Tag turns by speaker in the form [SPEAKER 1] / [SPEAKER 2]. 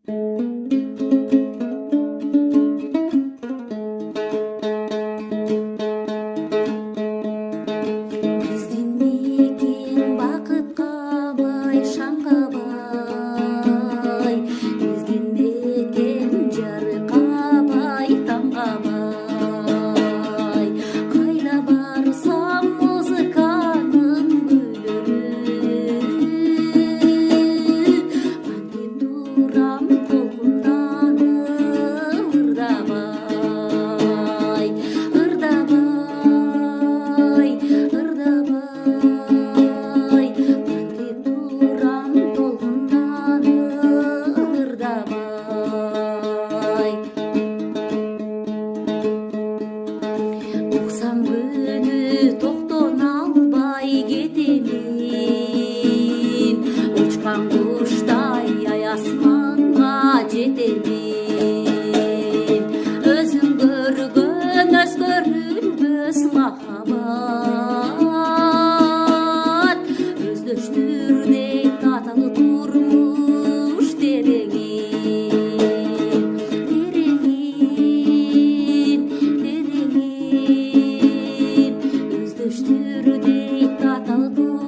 [SPEAKER 1] Биздин мекен бакытка бай, шаңга бай. Биздин мекен жарыкка бай, тамга бай. Кайда барсам музыканын күйлөрү, антип турам толкунданып ырдабай, ырдабай, ырдабай. Антип турам толкунданып ырдабай. Уксам күнү токтон албай кетемин, учкан куштай ай асманга жетемин. Өзүң көргөн өзгөрүлбөс махаббат.